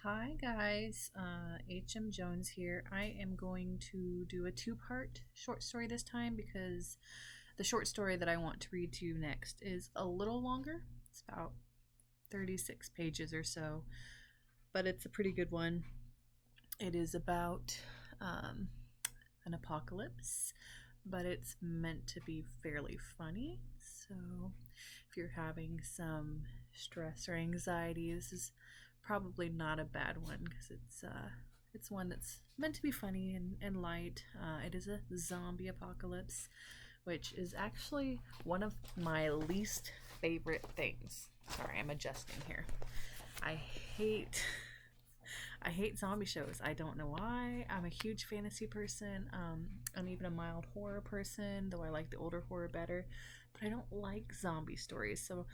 Hi guys, HM Jones here. I am going to do a two-part short story this time because the short story that I want to read to you next is a little longer. It's about 36 pages or so, but it's a pretty good one. It is about um, an apocalypse, but it's meant to be fairly funny. So if you're having some stress or anxiety, this is probably not a bad one because it's one that's meant to be funny and light. It is a zombie apocalypse, which is actually one of my least favorite things. Sorry, I'm adjusting here. I hate I hate zombie shows. I don't know why. I'm a huge fantasy person. I'm even a mild horror person, though I like the older horror better. But I don't like zombie stories. So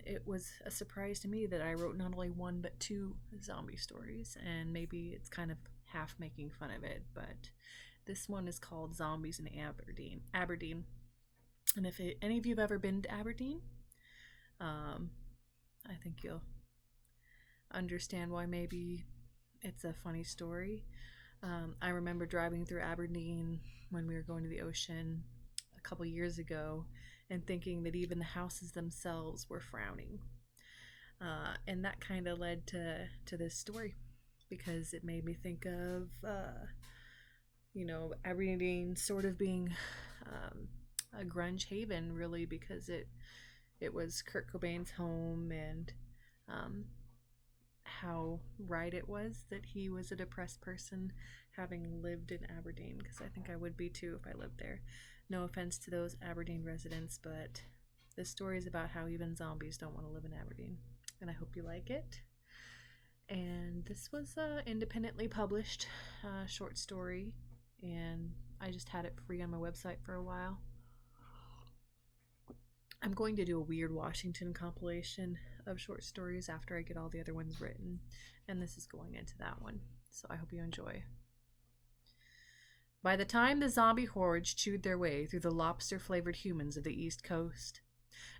it was a surprise to me that I wrote not only one but two zombie stories. And maybe it's kind of half making fun of it. But this one is called Zombies in Aberdeen. And if any of you have ever been to Aberdeen, I think you'll understand why maybe it's a funny story. I remember driving through Aberdeen when we were going to the ocean a couple years ago and thinking that even the houses themselves were frowning. And that kind of led to this story because it made me think of, Aberdeen sort of being a grunge haven, really, because it was Kurt Cobain's home and how right it was that he was a depressed person having lived in Aberdeen, because I think I would be too if I lived there. No offense to those Aberdeen residents, but this story is about how even zombies don't want to live in Aberdeen, and I hope you like it. And this was an independently published short story, and I just had it free on my website for a while. I'm going to do a Weird Washington compilation of short stories after I get all the other ones written, and this is going into that one, so I hope you enjoy. By the time the zombie hordes chewed their way through the lobster-flavored humans of the East Coast,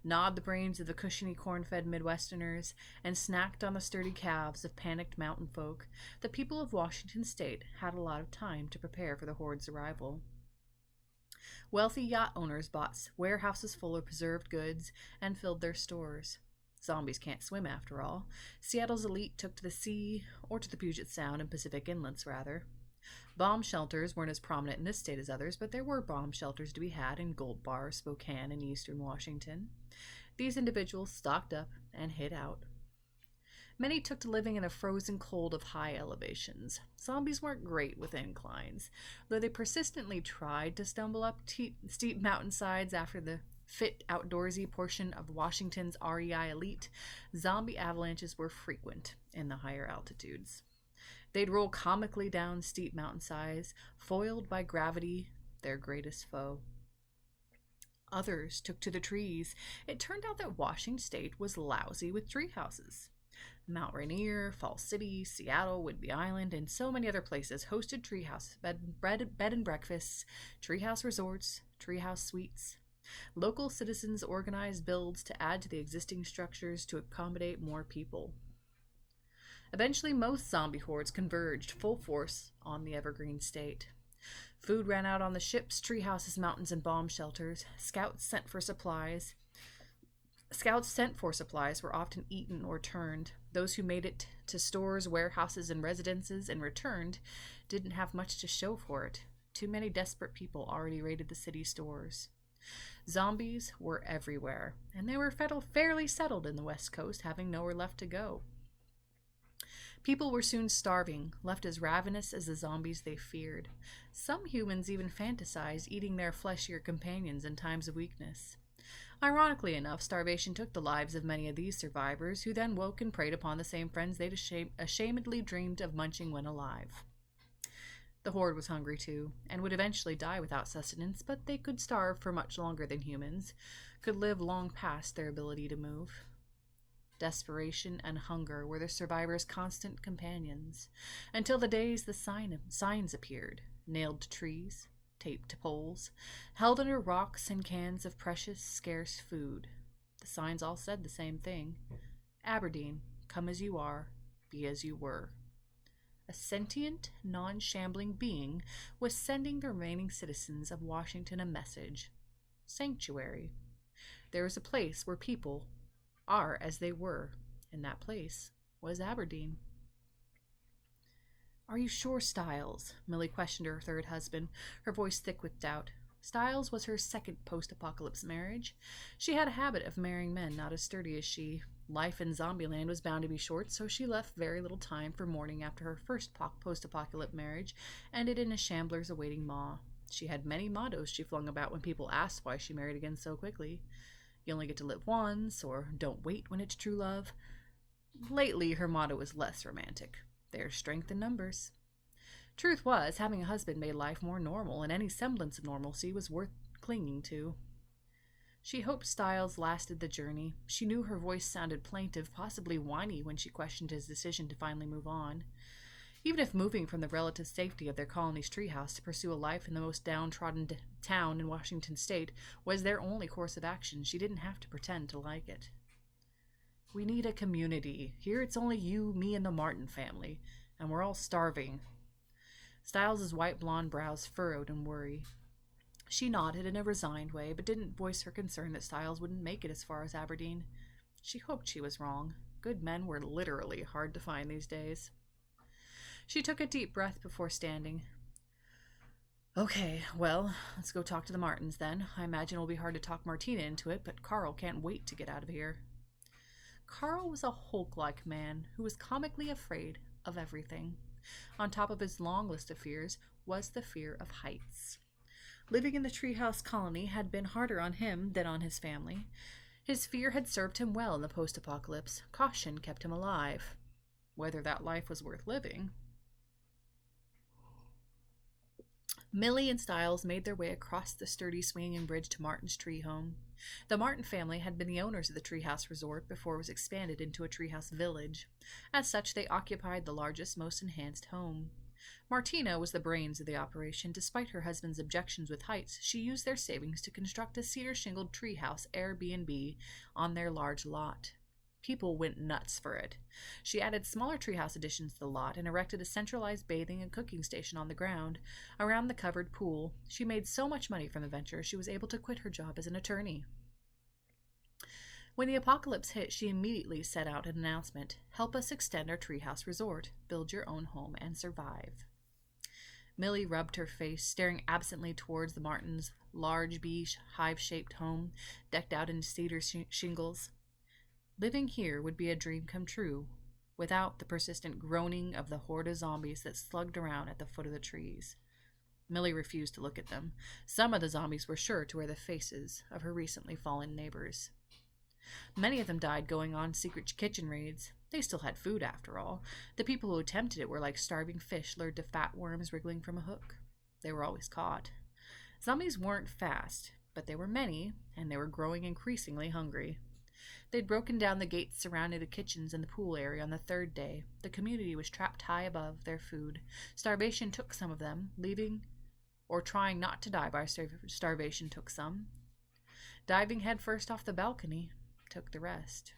gnawed the brains of the cushiony corn-fed Midwesterners, and snacked on the sturdy calves of panicked mountain folk, the people of Washington state had a lot of time to prepare for the horde's arrival. Wealthy yacht owners bought warehouses full of preserved goods and filled their stores. Zombies can't swim, after all. Seattle's elite took to the sea, or to the Puget Sound and Pacific Inlets, rather. Bomb shelters weren't as prominent in this state as others, but there were bomb shelters to be had in Gold Bar, Spokane, and eastern Washington. These individuals stocked up and hid out. Many took to living in the frozen cold of high elevations. Zombies weren't great with inclines, though they persistently tried to stumble up steep mountainsides after the fit outdoorsy portion of Washington's REI elite. Zombie avalanches were frequent in the higher altitudes. They'd roll comically down steep mountainsides, foiled by gravity, their greatest foe. Others took to the trees. It turned out that Washington state was lousy with tree houses. Mount Rainier, Falls City, Seattle, Whidbey Island, and so many other places hosted treehouse bed and breakfasts, treehouse resorts, treehouse suites. Local citizens organized builds to add to the existing structures to accommodate more people. Eventually, most zombie hordes converged full force on the evergreen state. Food ran out on the ships, treehouses, mountains, and bomb shelters. Scouts sent for supplies were often eaten or turned. Those who made it to stores, warehouses, and residences and returned didn't have much to show for it. Too many desperate people already raided the city stores. Zombies were everywhere, and they were fairly settled in the West Coast, having nowhere left to go. People were soon starving, left as ravenous as the zombies they feared. Some humans even fantasized eating their fleshier companions in times of weakness. Ironically enough, starvation took the lives of many of these survivors, who then woke and preyed upon the same friends they'd ashamedly dreamed of munching when alive. The horde was hungry too, and would eventually die without sustenance, but they could starve for much longer than humans, could live long past their ability to move. Desperation and hunger were the survivors' constant companions, until the days the signs appeared, nailed to trees, taped to poles, held under rocks and cans of precious, scarce food. The signs all said the same thing. Aberdeen, come as you are. be as you were. A sentient, non-shambling being was sending the remaining citizens of Washington a message. Sanctuary. There is a place where people are as they were, and that place was Aberdeen. "Are you sure, Stiles?" Millie questioned her third husband, her voice thick with doubt. Stiles was her second post-apocalypse marriage. She had a habit of marrying men not as sturdy as she. Life in Zombieland was bound to be short, so she left very little time for mourning after her first post-apocalypse marriage ended in a shambler's awaiting maw. She had many mottos she flung about when people asked why she married again so quickly. "You only get to live once," or "Don't wait when it's true love." Lately, her motto was less romantic. "There's strength in numbers." Truth was, having a husband made life more normal, and any semblance of normalcy was worth clinging to. She hoped Stiles lasted the journey. She knew her voice sounded plaintive, possibly whiny, when she questioned his decision to finally move on. Even if moving from the relative safety of their colony's treehouse to pursue a life in the most downtrodden town in Washington state was their only course of action, she didn't have to pretend to like it. "We need a community. Here it's only you, me, and the Martin family, and we're all starving." Stiles' white blonde brows furrowed in worry. She nodded in a resigned way, but didn't voice her concern that Stiles wouldn't make it as far as Aberdeen. She hoped she was wrong. Good men were literally hard to find these days. She took a deep breath before standing. "Okay, well, let's go talk to the Martins then. I imagine it'll be hard to talk Martina into it, but Carl can't wait to get out of here." Carl was a Hulk-like man who was comically afraid of everything. On top of his long list of fears was the fear of heights. Living in the treehouse colony had been harder on him than on his family. His fear had served him well in the post-apocalypse. Caution kept him alive. Whether that life was worth living. Millie and Stiles made their way across the sturdy swinging bridge to Martin's tree home. The Martin family had been the owners of the treehouse resort before it was expanded into a treehouse village. As such, they occupied the largest, most enhanced home. Martina was the brains of the operation. Despite her husband's objections with heights, she used their savings to construct a cedar-shingled treehouse Airbnb on their large lot. People went nuts for it. She added smaller treehouse additions to the lot and erected a centralized bathing and cooking station on the ground. Around the covered pool, she made so much money from the venture she was able to quit her job as an attorney. When the apocalypse hit, she immediately set out an announcement: "Help us extend our treehouse resort. Build your own home and survive." Millie rubbed her face, staring absently towards the Martins' large beige hive-shaped home, decked out in cedar shingles. Living here would be a dream come true, without the persistent groaning of the horde of zombies that slugged around at the foot of the trees. Millie refused to look at them. Some of the zombies were sure to wear the faces of her recently fallen neighbors. Many of them died going on secret kitchen raids. They still had food, after all. The people who attempted it were like starving fish lured to fat worms wriggling from a hook. They were always caught. Zombies weren't fast, but they were many, and they were growing increasingly hungry. They'd broken down the gates surrounding the kitchens and the pool area on the third day. The community was trapped high above their food. Starvation took some of them, leaving or trying not to die by starvation took some. Diving headfirst off the balcony took the rest.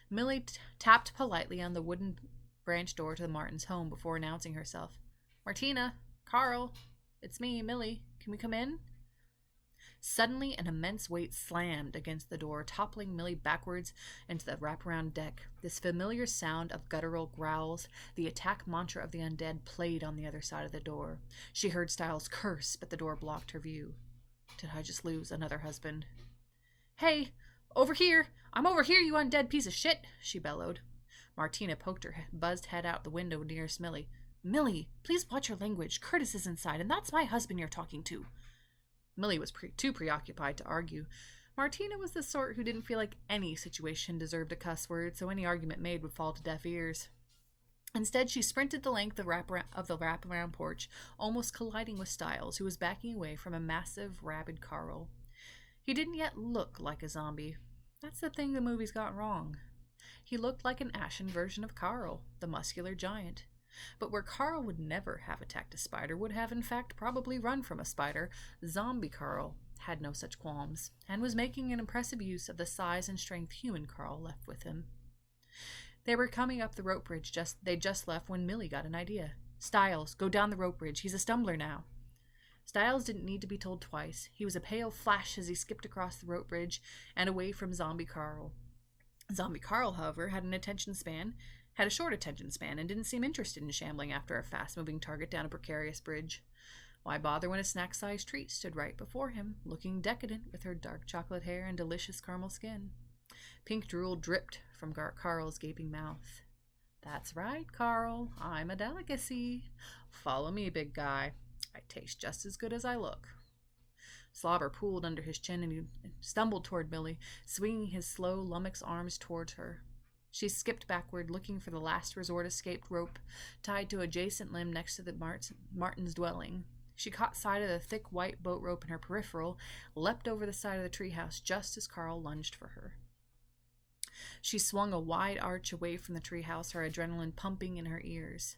Millie tapped politely on the wooden branch door to the Martins' home before announcing herself. "Martina, Carl, it's me, Millie. Can we come in?" Suddenly, an immense weight slammed against the door, toppling Millie backwards into the wraparound deck. This familiar sound of guttural growls, the attack mantra of the undead, played on the other side of the door. She heard Stiles curse, but the door blocked her view. Did I just lose another husband? "Hey, over here! I'm over here, you undead piece of shit!" she bellowed. Martina poked her buzzed head out the window nearest Millie. "Millie, please watch your language. Curtis is inside, and that's my husband you're talking to." Millie was too preoccupied to argue. Martina was the sort who didn't feel like any situation deserved a cuss word, so any argument made would fall to deaf ears. Instead, she sprinted the length of the wraparound porch, almost colliding with Stiles, who was backing away from a massive, rabid Carl. He didn't yet look like a zombie. That's the thing the movies got wrong. He looked like an ashen version of Carl, the muscular giant. But where Carl would never have attacked a spider, would have in fact probably run from a spider, zombie Carl had no such qualms, and was making an impressive use of the size and strength human Carl left with him. They were coming up the rope bridge they'd just left when Millie got an idea. Stiles, go down the rope bridge. He's a stumbler now. Stiles didn't need to be told twice. He was a pale flash as he skipped across the rope bridge and away from Zombie Carl. Zombie Carl, however, had a short attention span, and didn't seem interested in shambling after a fast-moving target down a precarious bridge. Why bother when a snack-sized treat stood right before him, looking decadent with her dark chocolate hair and delicious caramel skin? Pink drool dripped from Carl's gaping mouth. That's right, Carl. I'm a delicacy. Follow me, big guy. I taste just as good as I look. Slobber pooled under his chin, and he stumbled toward Millie, swinging his slow, lummox arms towards her. She skipped backward, looking for the last resort escaped rope tied to adjacent limb next to the Martin's dwelling. She caught sight of the thick white boat rope in her peripheral, leapt over the side of the treehouse just as Carl lunged for her. She swung a wide arch away from the treehouse, her adrenaline pumping in her ears.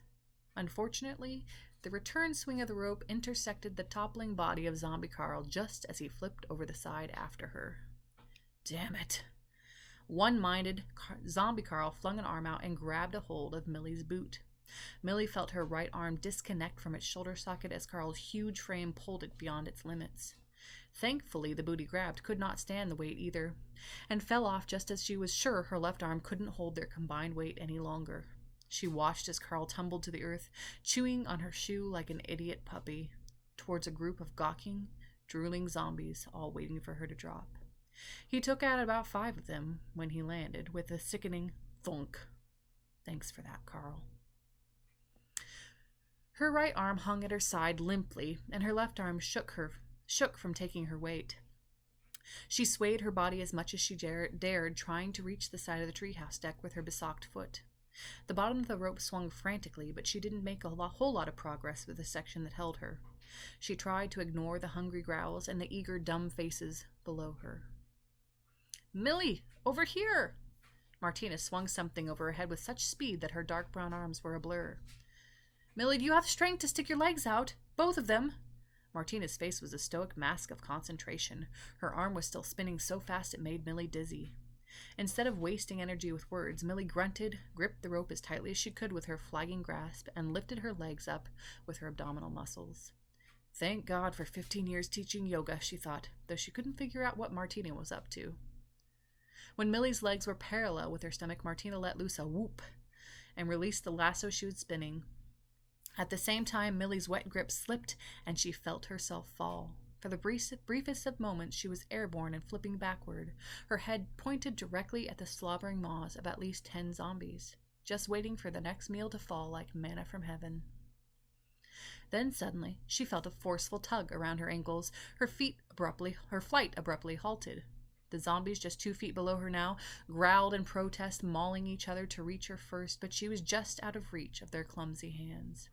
Unfortunately, the return swing of the rope intersected the toppling body of Zombie Carl just as he flipped over the side after her. Damn it. One-minded, Zombie Carl flung an arm out and grabbed a hold of Millie's boot. Millie felt her right arm disconnect from its shoulder socket as Carl's huge frame pulled it beyond its limits. Thankfully, the boot he grabbed could not stand the weight either, and fell off just as she was sure her left arm couldn't hold their combined weight any longer. She watched as Carl tumbled to the earth, chewing on her shoe like an idiot puppy, towards a group of gawking, drooling zombies, all waiting for her to drop. He took out about 5 of them when he landed, with a sickening thunk. Thanks for that, Carl. Her right arm hung at her side limply, and her left arm shook from taking her weight. She swayed her body as much as she dared, trying to reach the side of the treehouse deck with her besocked foot. The bottom of the rope swung frantically, but she didn't make a whole lot of progress with the section that held her. She tried to ignore the hungry growls and the eager, dumb faces below her. Millie, over here! Martina swung something over her head with such speed that her dark brown arms were a blur. Millie, do you have strength to stick your legs out? Both of them? Martina's face was a stoic mask of concentration. Her arm was still spinning so fast it made Millie dizzy. Instead of wasting energy with words, Millie grunted, gripped the rope as tightly as she could with her flagging grasp, and lifted her legs up with her abdominal muscles. Thank God for 15 years teaching yoga, she thought, though she couldn't figure out what Martina was up to. When Millie's legs were parallel with her stomach, Martina let loose a whoop and released the lasso she was spinning. At the same time, Millie's wet grip slipped, and she felt herself fall. For the briefest of moments, she was airborne and flipping backward, her head pointed directly at the slobbering maws of at least 10 zombies, just waiting for the next meal to fall like manna from heaven. Then suddenly, she felt a forceful tug around her ankles. Her flight abruptly halted. The zombies just 2 feet below her now growled in protest, mauling each other to reach her first, but she was just out of reach of their clumsy hands.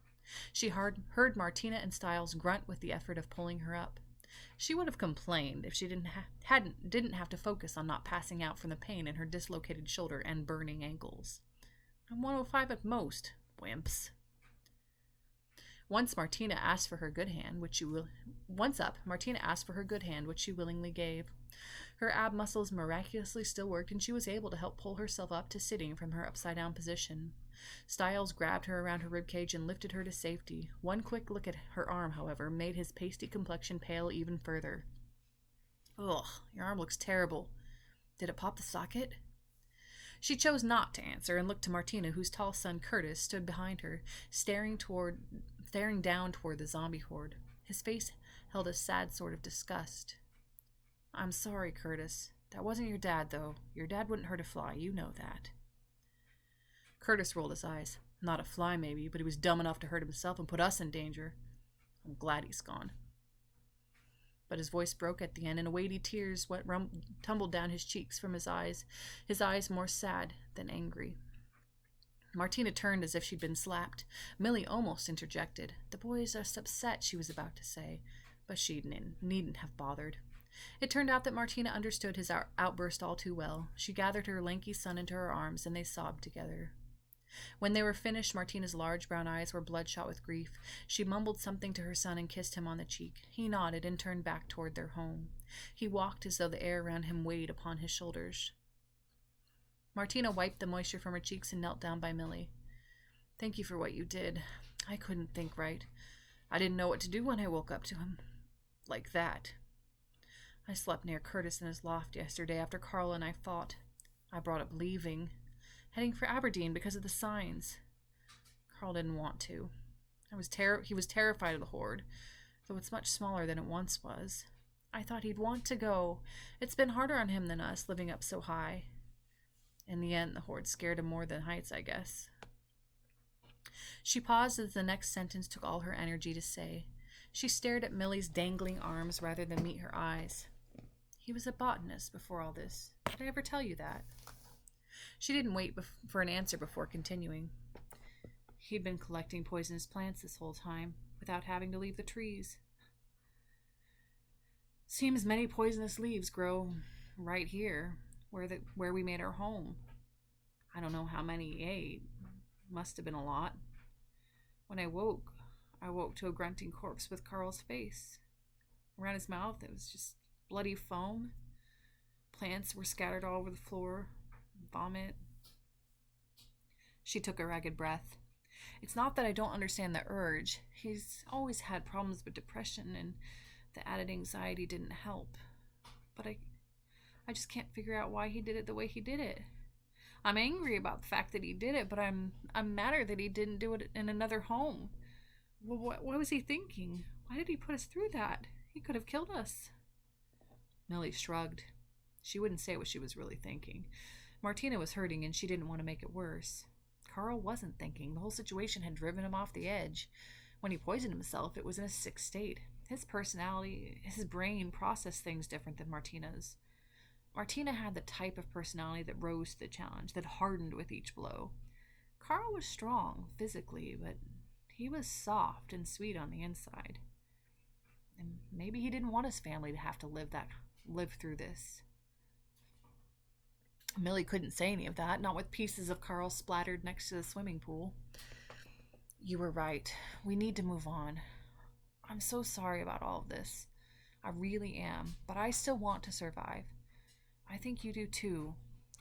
She heard Martina and Stiles grunt with the effort of pulling her up. She would have complained if she didn't have to focus on not passing out from the pain in her dislocated shoulder and burning ankles. I'm 105 at most, wimps. Once Martina asked for her good hand, which she willingly gave. Her ab muscles miraculously still worked, and she was able to help pull herself up to sitting from her upside-down position. Stiles grabbed her around her ribcage and lifted her to safety. One quick look at her arm, however, made his pasty complexion pale even further. Ugh, your arm looks terrible. Did it pop the socket? She chose not to answer and looked to Martina, whose tall son Curtis stood behind her, staring down toward the zombie horde. His face held a sad sort of disgust. I'm sorry, Curtis. That wasn't your dad, though. Your dad wouldn't hurt a fly, you know that. Curtis rolled his eyes. Not a fly, maybe, but he was dumb enough to hurt himself and put us in danger. I'm glad he's gone. But his voice broke at the end, and weighty tears tumbled down his cheeks from his eyes more sad than angry. Martina turned as if she'd been slapped. Millie almost interjected. The boy's just upset, she was about to say, but she needn't have bothered. It turned out that Martina understood his outburst all too well. She gathered her lanky son into her arms, and they sobbed together. When they were finished, Martina's large brown eyes were bloodshot with grief. She mumbled something to her son and kissed him on the cheek. He nodded and turned back toward their home. He walked as though the air around him weighed upon his shoulders. Martina wiped the moisture from her cheeks and knelt down by Millie. Thank you for what you did. I couldn't think right. I didn't know what to do when I woke up to him. Like that. I slept near Curtis in his loft yesterday after Carl and I fought. I brought up leaving, heading for Aberdeen because of the signs. Carl didn't want to. He was terrified of the Horde, though it's much smaller than it once was. I thought he'd want to go. It's been harder on him than us, living up so high. In the end, the Horde scared him more than heights, I guess. She paused as the next sentence took all her energy to say. She stared at Millie's dangling arms rather than meet her eyes. He was a botanist before all this. Did I ever tell you that? She didn't wait for an answer before continuing. He'd been collecting poisonous plants this whole time, without having to leave the trees. Seems many poisonous leaves grow right here, where we made our home. I don't know how many he ate. Must have been a lot. When I woke to a grunting corpse with Carl's face. Around his mouth, it was just bloody foam. Plants were scattered all over the floor. Vomit. She took a ragged breath. It's not that I don't understand the urge. He's always had problems with depression, and the added anxiety didn't help. But I just can't figure out why he did it the way he did it. I'm angry about the fact that he did it, but I'm madder that he didn't do it in another home. What was he thinking? Why did he put us through that? He could have killed us. Millie shrugged. She wouldn't say what she was really thinking. Martina was hurting, and she didn't want to make it worse. Carl wasn't thinking. The whole situation had driven him off the edge. When he poisoned himself, it was in a sick state. His personality, his brain processed things different than Martina's. Martina had the type of personality that rose to the challenge, that hardened with each blow. Carl was strong physically, but he was soft and sweet on the inside. And maybe he didn't want his family to have to live through this. Millie couldn't say any of that, not with pieces of Carl splattered next to the swimming pool. You were right. We need to move on. I'm so sorry about all of this. I really am, but I still want to survive. I think you do too,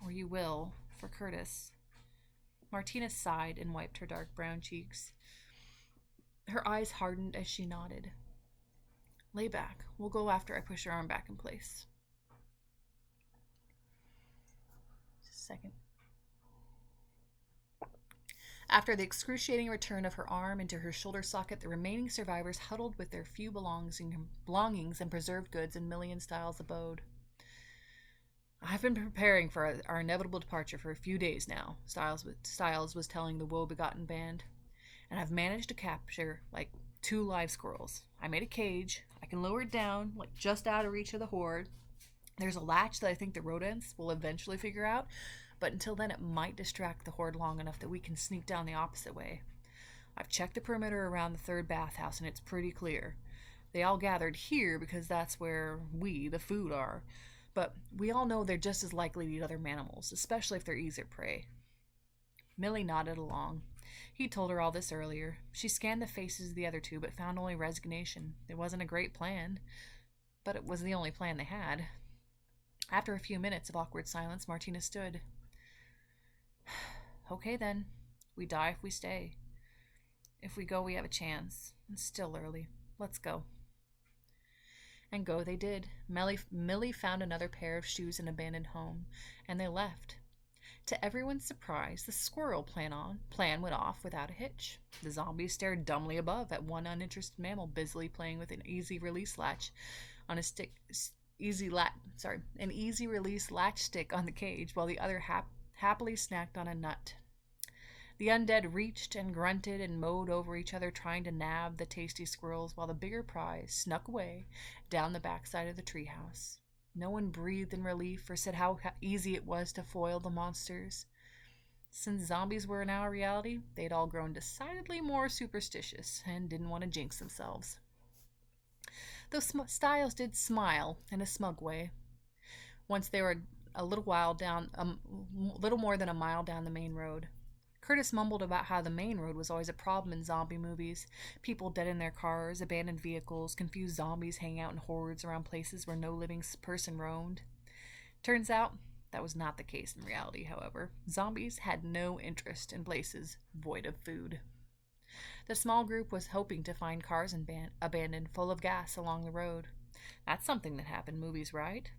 or you will, for Curtis. Martina sighed and wiped her dark brown cheeks. Her eyes hardened as she nodded. Lay back. We'll go after I push your arm back in place. Just a second. After the excruciating return of her arm into her shoulder socket, the remaining survivors huddled with their few belongings and preserved goods in Millie and Stiles' abode. I've been preparing for our inevitable departure for a few days now, Stiles was telling the woe-begotten band. And I've managed to capture, 2 live squirrels. I made a cage. I can lower it down, just out of reach of the Horde. There's a latch that I think the rodents will eventually figure out, but until then it might distract the Horde long enough that we can sneak down the opposite way. I've checked the perimeter around the 3rd bathhouse, and it's pretty clear. They all gathered here because that's where we, the food, are. But we all know they're just as likely to eat other mammals, especially if they're easier prey. Millie nodded along. He told her all this earlier. She scanned the faces of the other 2, but found only resignation. It wasn't a great plan, but it was the only plan they had. After a few minutes of awkward silence, Martina stood. Okay then. We die if we stay. If we go, we have a chance. It's still early. Let's go. And go they did. Millie found another pair of shoes in an abandoned home, and they left. To everyone's surprise, the squirrel plan went off without a hitch. The zombies stared dumbly above at one uninterested mammal busily playing with an easy release latch on a stick. An easy release latch stick on the cage, while the other happily snacked on a nut. The undead reached and grunted and mowed over each other, trying to nab the tasty squirrels, while the bigger prize snuck away down the backside of the treehouse. No one breathed in relief or said how easy it was to foil the monsters. Since zombies were now a reality, they'd all grown decidedly more superstitious and didn't want to jinx themselves. Though Stiles did smile in a smug way. Once they were a little more than a mile down the main road. Curtis mumbled about how the main road was always a problem in zombie movies. People dead in their cars, abandoned vehicles, confused zombies hanging out in hordes around places where no living person roamed. Turns out, That was not the case in reality, however. Zombies had no interest in places void of food. The small group was hoping to find cars abandoned full of gas along the road. That's something that happened in movies, right?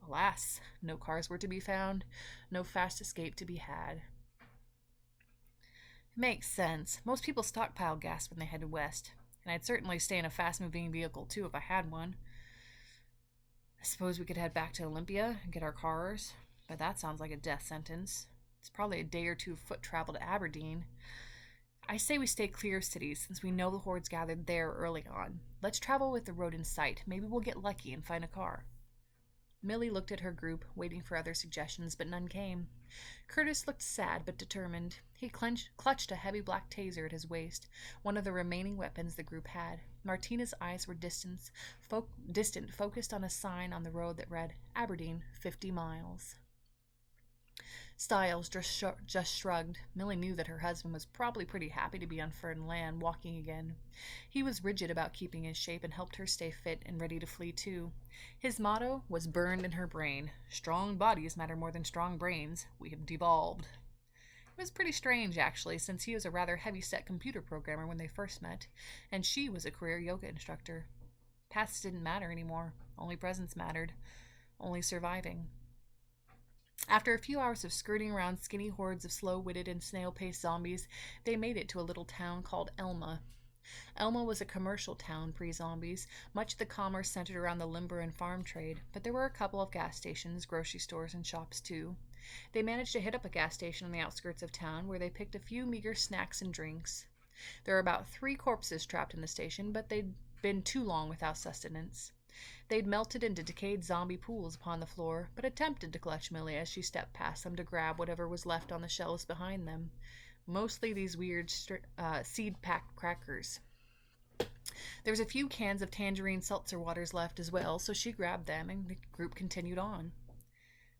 Alas, no cars were to be found, no fast escape to be had. It makes sense. Most people stockpile gas when they headed west, and I'd certainly stay in a fast moving vehicle too if I had one. I suppose we could head back to Olympia and get our cars, but that sounds like a death sentence. It's probably a day or two foot travel to Aberdeen. I say we stay clear of cities since we know the hordes gathered there early on. Let's travel with the road in sight. Maybe we'll get lucky and find a car. Millie looked at her group, waiting for other suggestions, but none came. Curtis looked sad but determined. He clutched a heavy black taser at his waist, one of the remaining weapons the group had. Martina's eyes were distant, focused on a sign on the road that read, Aberdeen, 50 miles. Stiles just shrugged. Millie knew that her husband was probably pretty happy to be on firm land, walking again. He was rigid about keeping his shape and helped her stay fit and ready to flee too. His motto was burned in her brain. Strong bodies matter more than strong brains. We have devolved. It was pretty strange, actually, since he was a rather heavy-set computer programmer when they first met, and she was a career yoga instructor. Pasts didn't matter anymore. Only presence mattered. Only surviving. After a few hours of skirting around skinny hordes of slow-witted and snail-paced zombies, they made it to a little town called Elma. Elma was a commercial town pre-zombies, much of the commerce centered around the lumber and farm trade, but there were a couple of gas stations, grocery stores, and shops too. They managed to hit up a gas station on the outskirts of town, where they picked a few meager snacks and drinks. There were about 3 corpses trapped in the station, but they'd been too long without sustenance. They'd melted into decayed zombie pools upon the floor, but attempted to clutch Millie as she stepped past them to grab whatever was left on the shelves behind them. Mostly these weird seed-packed crackers. There was a few cans of tangerine seltzer waters left as well, so she grabbed them and the group continued on.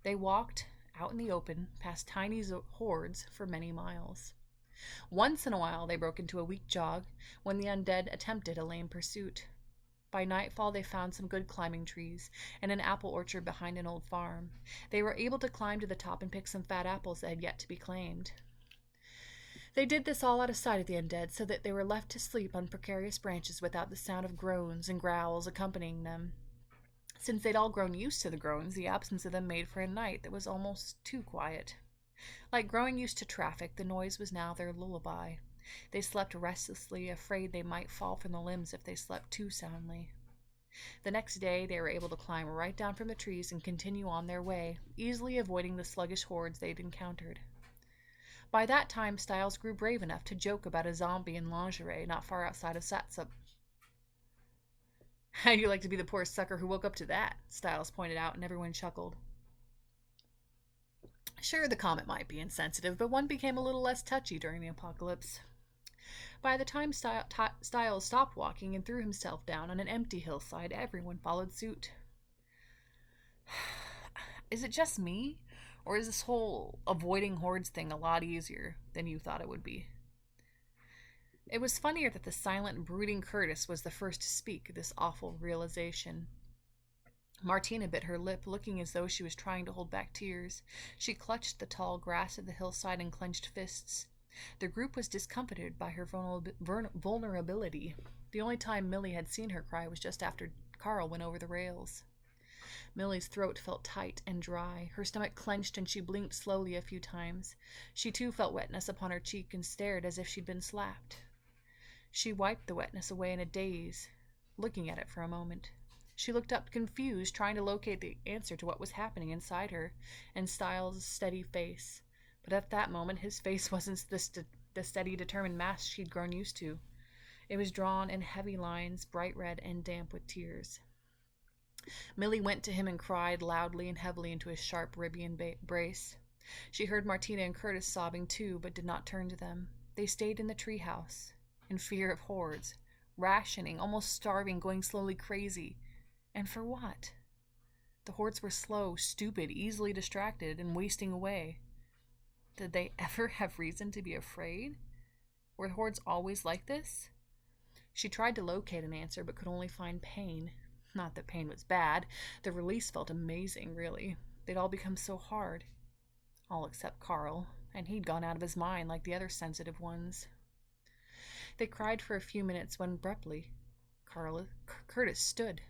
They walked out in the open, past tiny hordes for many miles. Once in a while they broke into a weak jog when the undead attempted a lame pursuit. By nightfall they found some good climbing trees and an apple orchard behind an old farm. They were able to climb to the top and pick some fat apples that had yet to be claimed. They did this all out of sight of the undead, so that they were left to sleep on precarious branches without the sound of groans and growls accompanying them. Since they'd all grown used to the groans, the absence of them made for a night that was almost too quiet. Like growing used to traffic, the noise was now their lullaby. They slept restlessly, afraid they might fall from the limbs if they slept too soundly. The next day they were able to climb right down from the trees and continue on their way, easily avoiding the sluggish hordes they'd encountered. By that time, Stiles grew brave enough to joke about a zombie in lingerie not far outside of Satsop. How'd you like to be the poor sucker who woke up to that? Stiles pointed out, and everyone chuckled. Sure, the comment might be insensitive, but one became a little less touchy during the apocalypse. By the time Stiles stopped walking and threw himself down on an empty hillside, everyone followed suit. Is it just me? Or is this whole avoiding hordes thing a lot easier than you thought it would be? It was funnier that the silent, brooding Curtis was the first to speak this awful realization. Martina bit her lip, looking as though she was trying to hold back tears. She clutched the tall grass of the hillside in clenched fists. The group was discomfited by her vulnerability. The only time Millie had seen her cry was just after Carl went over the rails. Millie's throat felt tight and dry. Her stomach clenched and she blinked slowly a few times. She too felt wetness upon her cheek and stared as if she'd been slapped. She wiped the wetness away in a daze, looking at it for a moment. She looked up confused, trying to locate the answer to what was happening inside her, and Stiles' steady face. But at that moment his face wasn't the steady, determined mask she'd grown used to. It was drawn in heavy lines, bright red and damp with tears. Millie went to him and cried loudly and heavily into his sharp ribby brace. She heard Martina and Curtis sobbing too, but did not turn to them. They stayed in the treehouse, in fear of hordes, rationing, almost starving, going slowly crazy. And for what? The hordes were slow, stupid, easily distracted, and wasting away. Did they ever have reason to be afraid? Were the hordes always like this? She tried to locate an answer, but could only find pain. Not that pain was bad. The release felt amazing, really. they'd all become so hard. All except Carl, and he'd gone out of his mind like the other sensitive ones. They cried for a few minutes when abruptly Curtis stood.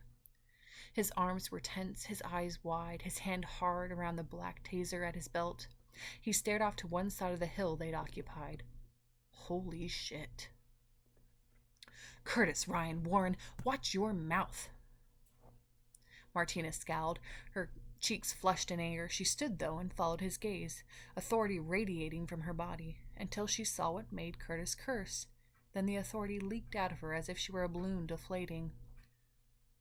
His arms were tense, his eyes wide, his hand hard around the black taser at his belt. He stared off to one side of the hill they'd occupied. Holy shit. Curtis, Ryan, Warren, watch your mouth. Martina scowled, her cheeks flushed in anger. She stood, though, and followed his gaze, authority radiating from her body, until she saw what made Curtis curse. Then the authority leaked out of her as if she were a balloon deflating.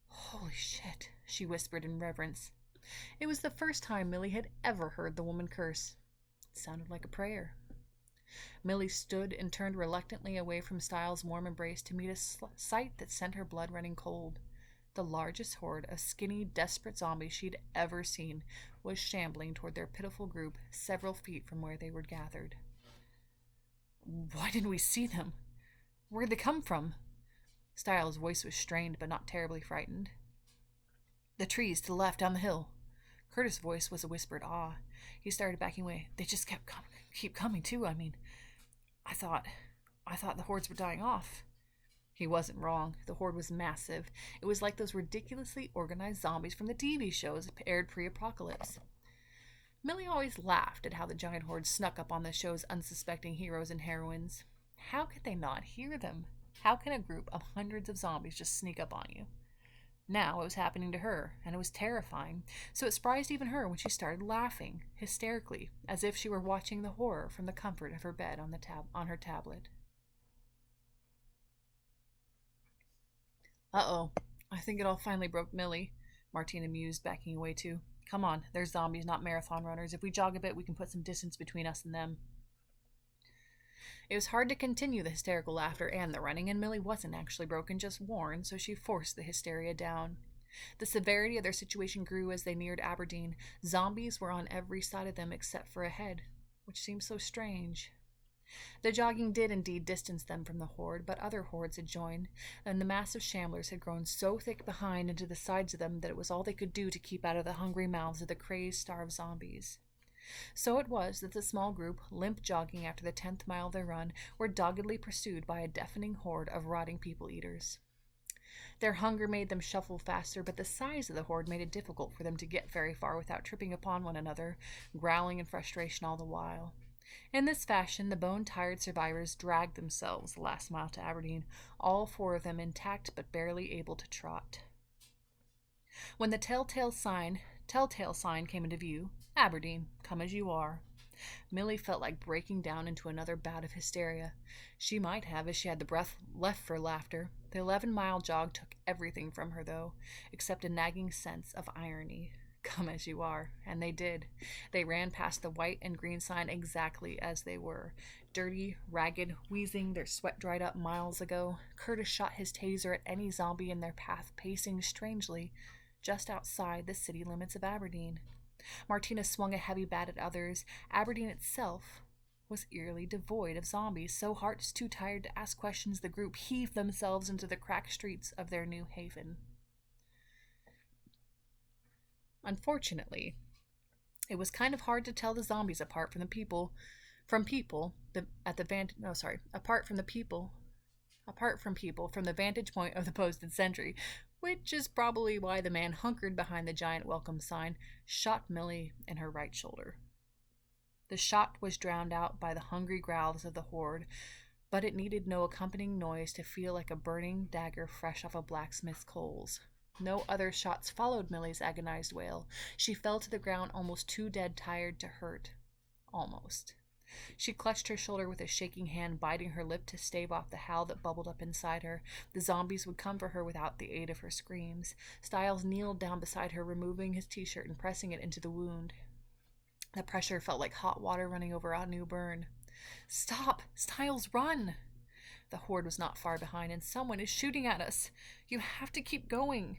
Holy shit, she whispered in reverence. It was the first time Millie had ever heard the woman curse. It sounded like a prayer. Millie stood and turned reluctantly away from Stiles' warm embrace to meet a sight that sent her blood running cold. The largest horde of skinny, desperate zombies she'd ever seen was shambling toward their pitiful group several feet from where they were gathered. Why didn't we see them? Where'd they come from? Stiles' voice was strained but not terribly frightened. The trees to the left down the hill. Curtis' voice was a whispered awe. He started backing away. They just keep coming too. I thought the hordes were dying off. He wasn't wrong. The horde was massive. It was like those ridiculously organized zombies from the TV shows aired pre-apocalypse. Millie always laughed at how the giant horde snuck up on the show's unsuspecting heroes and heroines. How could they not hear them? How can a group of hundreds of zombies just sneak up on you? Now it was happening to her, and it was terrifying, so it surprised even her when she started laughing, hysterically, as if she were watching the horror from the comfort of her bed on her tablet. Uh-oh, I think it all finally broke Millie, Martina mused, backing away too. Come on, they're zombies, not marathon runners. If we jog a bit, we can put some distance between us and them. It was hard to continue the hysterical laughter and the running, and Millie wasn't actually broken, just worn, so she forced the hysteria down. The severity of their situation grew as they neared Aberdeen. Zombies were on every side of them except for ahead, which seemed so strange. The jogging did indeed distance them from the horde, but other hordes had joined, and the massive shamblers had grown so thick behind and to the sides of them that it was all they could do to keep out of the hungry mouths of the crazed, starved zombies. So it was that the small group, limp jogging after the 10th mile of their run, were doggedly pursued by a deafening horde of rotting people-eaters. Their hunger made them shuffle faster, but the size of the horde made it difficult for them to get very far without tripping upon one another, growling in frustration all the while. In this fashion, the bone-tired survivors dragged themselves the last mile to Aberdeen, all 4 of them intact but barely able to trot. When the telltale sign came into view, Aberdeen, come as you are. Millie felt like breaking down into another bout of hysteria. She might have, as she had the breath left for laughter. The 11-mile jog took everything from her, though, except a nagging sense of irony. Come as you are, and they did. They ran past the white and green sign exactly as they were. Dirty, ragged, wheezing, their sweat dried up miles ago. Curtis shot his taser at any zombie in their path, pacing strangely just outside the city limits of Aberdeen. Martina swung a heavy bat at others. Aberdeen itself was eerily devoid of zombies, so hearts too tired to ask questions, the group heaved themselves into the cracked streets of their new haven. Unfortunately, it was kind of hard to tell the zombies apart from the people, from the vantage point of the posted sentry, which is probably why the man hunkered behind the giant welcome sign shot Millie in her right shoulder. The shot was drowned out by the hungry growls of the horde, but it needed no accompanying noise to feel like a burning dagger fresh off a blacksmith's coals. No other shots followed Millie's agonized wail. She fell to the ground almost too dead tired to hurt. Almost. She clutched her shoulder with a shaking hand, biting her lip to stave off the howl that bubbled up inside her. The zombies would come for her without the aid of her screams. Stiles kneeled down beside her, removing his t-shirt and pressing it into the wound. The pressure felt like hot water running over a new burn. Stop! Stiles, run! The horde was not far behind, and someone is shooting at us. You have to keep going.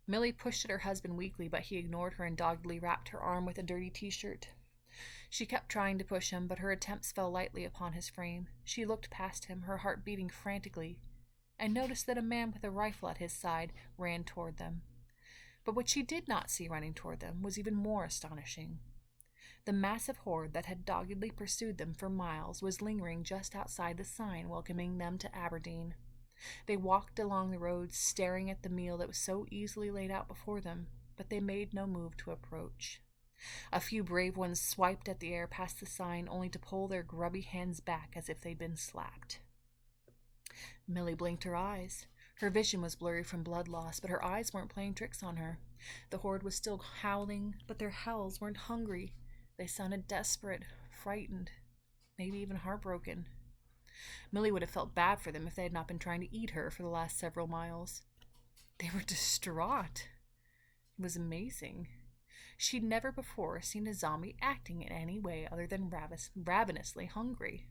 Millie pushed at her husband weakly, but he ignored her and doggedly wrapped her arm with a dirty t-shirt. She kept trying to push him, but her attempts fell lightly upon his frame. She looked past him, her heart beating frantically, and noticed that a man with a rifle at his side ran toward them. But what she did not see running toward them was even more astonishing. The massive horde that had doggedly pursued them for miles was lingering just outside the sign welcoming them to Aberdeen. They walked along the road, staring at the meal that was so easily laid out before them, but they made no move to approach. A few brave ones swiped at the air past the sign, only to pull their grubby hands back as if they'd been slapped. Millie blinked her eyes. Her vision was blurry from blood loss, but her eyes weren't playing tricks on her. The horde was still howling, but their howls weren't hungry. They sounded desperate, frightened, maybe even heartbroken. Millie would have felt bad for them if they had not been trying to eat her for the last several miles. They were distraught. It was amazing. She'd never before seen a zombie acting in any way other than ravenously hungry.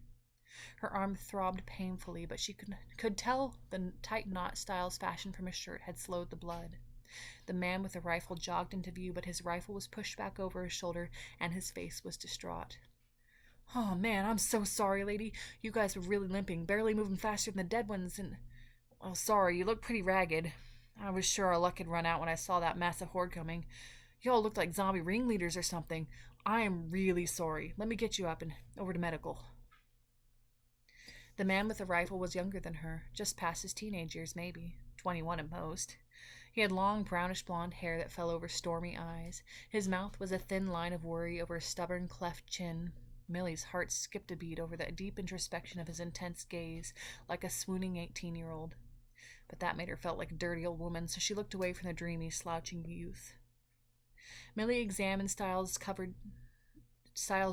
Her arm throbbed painfully, but she could tell the tight knot Stiles fashioned from his shirt had slowed the blood. The man with the rifle jogged into view, but his rifle was pushed back over his shoulder, and his face was distraught. "Oh, man, I'm so sorry, lady. You guys were really limping, barely moving faster than the dead ones, and... Well, sorry, you look pretty ragged. I was sure our luck had run out when I saw that massive horde coming. You all looked like zombie ringleaders or something. I am really sorry. Let me get you up and over to medical." The man with the rifle was younger than her, just past his teenage years maybe, 21 at most. He had long brownish blonde hair that fell over stormy eyes. His mouth was a thin line of worry over a stubborn cleft chin. Millie's heart skipped a beat over the deep introspection of his intense gaze, like a swooning 18-year-old. But that made her feel like a dirty old woman, so she looked away from the dreamy, slouching youth. Millie examined Stiles'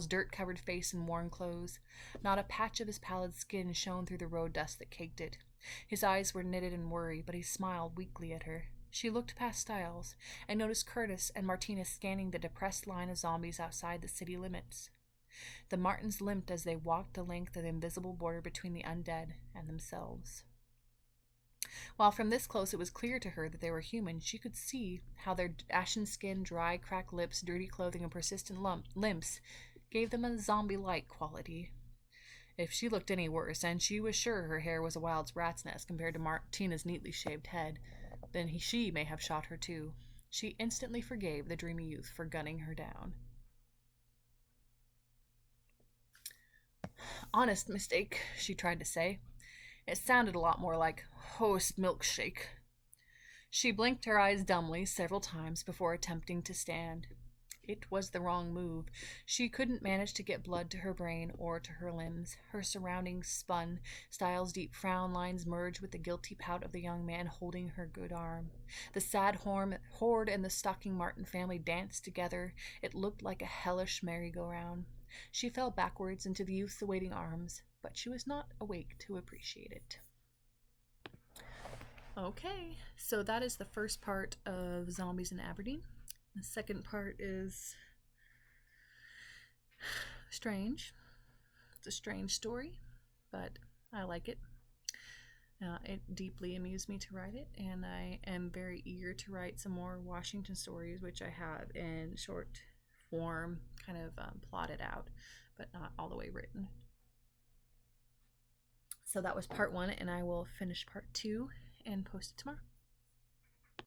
dirt-covered face and worn clothes. Not a patch of his pallid skin shone through the road dust that caked it. His eyes were knitted in worry, but he smiled weakly at her. She looked past Stiles and noticed Curtis and Martina scanning the depressed line of zombies outside the city limits. The Martins limped as they walked the length of the invisible border between the undead and themselves. While from this close it was clear to her that they were human, she could see how their ashen skin, dry, cracked lips, dirty clothing, and persistent limps gave them a zombie-like quality. If she looked any worse, and she was sure her hair was a wild rat's nest compared to Martina's neatly shaved head, then she may have shot her too. She instantly forgave the dreamy youth for gunning her down. "Honest mistake," she tried to say. It sounded a lot more like host milkshake. She blinked her eyes dumbly several times before attempting to stand. It was the wrong move. She couldn't manage to get blood to her brain or to her limbs. Her surroundings spun. Stiles' deep frown lines merged with the guilty pout of the young man holding her good arm. The sad horde and the stalking Martin family danced together. It looked like a hellish merry-go-round. She fell backwards into the youth's awaiting arms, but she was not awake to appreciate it. Okay, so that is the first part of Zombies in Aberdeen. The second part is strange. It's a strange story, but I like it. It deeply amused me to write it, and I am very eager to write some more Washington stories, which I have in short form, kind of plotted out, but not all the way written. So that was part 1, and I will finish part 2 and post it tomorrow.